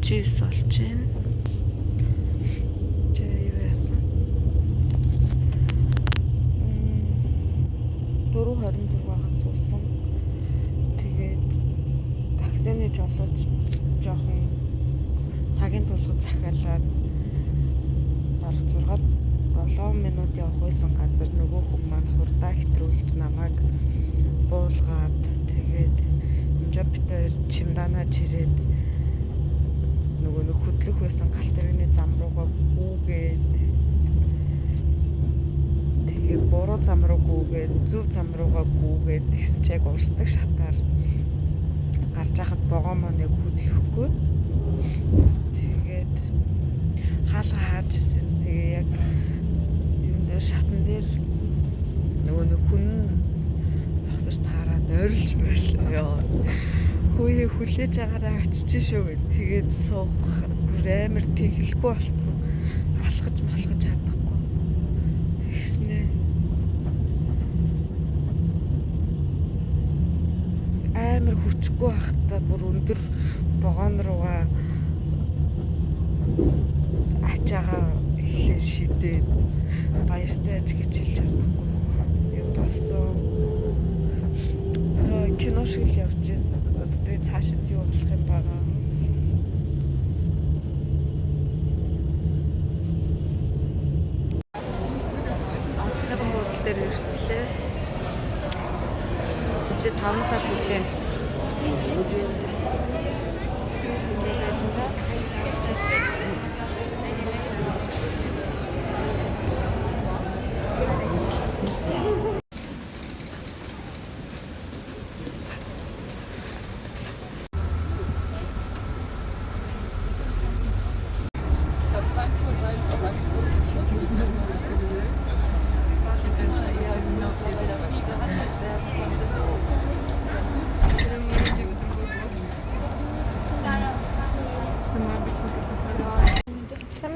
49 болж байна. Чи юу яасан? 4:26-аас суулсан. Тэгээд таксины жолооч жоохон цагийн тулгуур захиалаад бараг 6-7 минут явах байсан газар нөгөө хүн маань хурдаа хэтрүүлж намайг буулгаад тэгээд амжаа битээр чимдаанаа чирээд нөгөө нэг хөдлөх байсан галт тэрэгний зам руугаа гүүгээд тэгээд буруу зам руу гүүгээд зөв зам руугаа гүүгээд тэгсэн чиг урсдаг шатаар гарч хахад богоо маань яг хөдлөхгүй. Тэгээд хаалга хааж ирсэн. Тэгээ яг юм дээр шатан дээр нөгөө нэг хүн зогсож таараад ойрлж байрлаа. Хөөе хүлээж агаараа очиж шүү гэд. Тэгээд суух бүр амар тэглэхгүй болцсон. Алхаж малхаж чадахгүй. Тэгснэ. Амар хүчгүй байхдаа бүр өндөр богоон руугаа ачаага эхлээ шидээд баяртай аж гэж хэлж чадахгүй юм болсон. Кино шиг л явж байна. Одоо цаашид юу болох юм байгаа. Амтны бодол дээр ирчлээ. Чи 5 цаг хүлээн.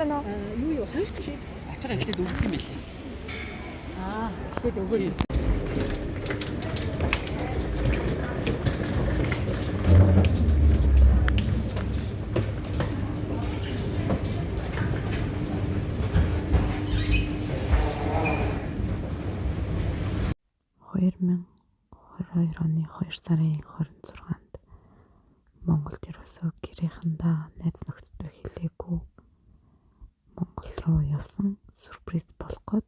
Юу хоёр талын ачаа эхлээд өгөх юм байлээ. Эхлээд өгөөл. оны 2 сарын 26-нд Монголд ерөөсөө гэрээхэндээ найз нөхдөдөө хэлээгүй Монгол руу явсан сюрприз болгоод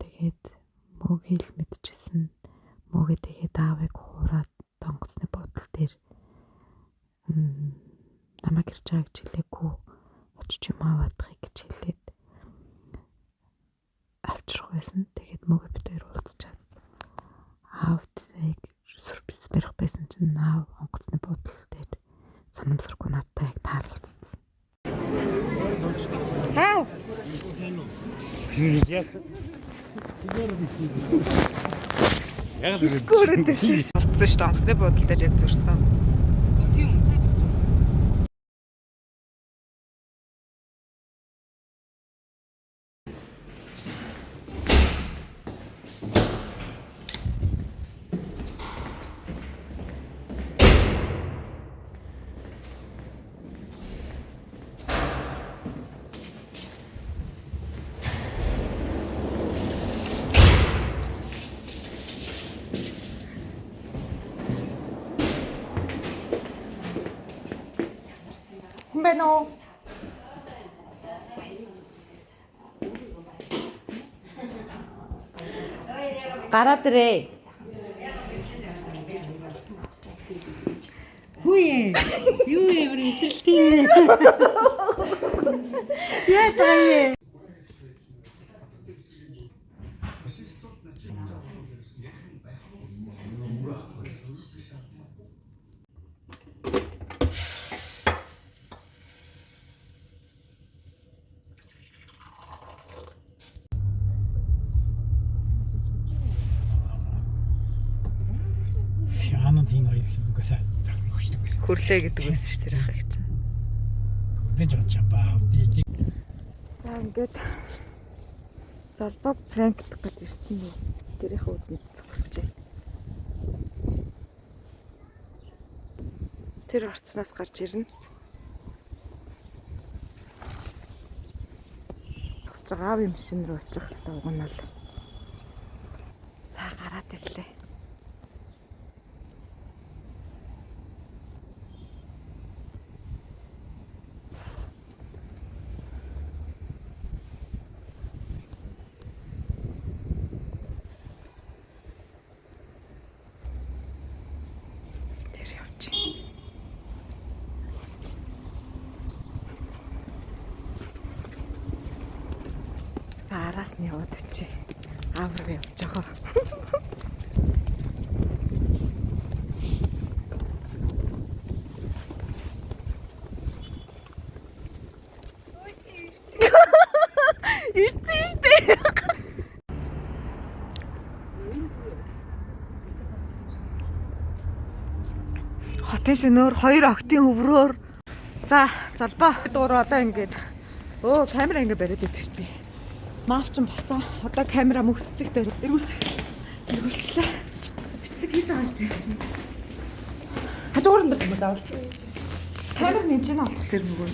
тэгээд мөгийг л мэдчихсэн. Мөгээ тэгээд аавыг хуураад донгоцны бодол дээр намайг ирж байгаа гэж хэлээгүй очиж юм аваадахыг гэж хэлээд авчрах байсан. Тэгээд мөгээ битээр уулзчаад аавдыг сюрприз барих байсан чинь аав онгоцны бодол дээр санамсаргүй надтай яг таарлцсан. Хаа? Яг л гүрдэлсэн шүү дээ. Онгоцны бодол дээр яг зурсан. Тийм үү, сайн биз. Байна уу? Гараад ирээ. Хүйе. Юу ямар ижилтийн. Яаж байгаа юм? Тийм ойлголгоос хөшдөг гэсэн. Хүрлээ гэдэг байсан шүү дээ хаа гэж. Үдэж байгаа юм ба. За ингээд залбаа пранкдах гэж ирсэн юм. Гэрийнхээ үдэнд зогсож байна. Тэр орцноос гарч ирнэ. байгаа аавын машин руу очих хэрэгтэй уг нь бол. За гараад ирлээ. Тэр явчих. За араас нь яваад чи. Аав руу явж байгаа. Ирсэн штэ. Хотын шөнөөр 2 октийн өврөөр. За, залбаа. Дуур одоо ингээд камера ингээд бариад идэх шүү дээ. Маав ч болсон. Одоо камера мөгццэг дээр эргүүлчлээ. Бичлэг хийж байгаа юм шүү дээ. Хажуугаар нь байх юм заавал. Камер нэмж чинь олох хэрэг нөгөө.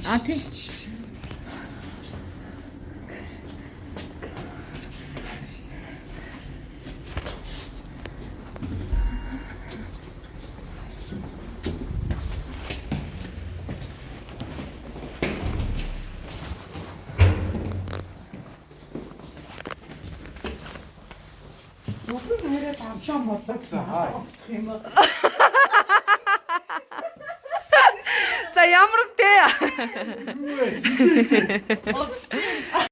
Тийм. За ямар вэ?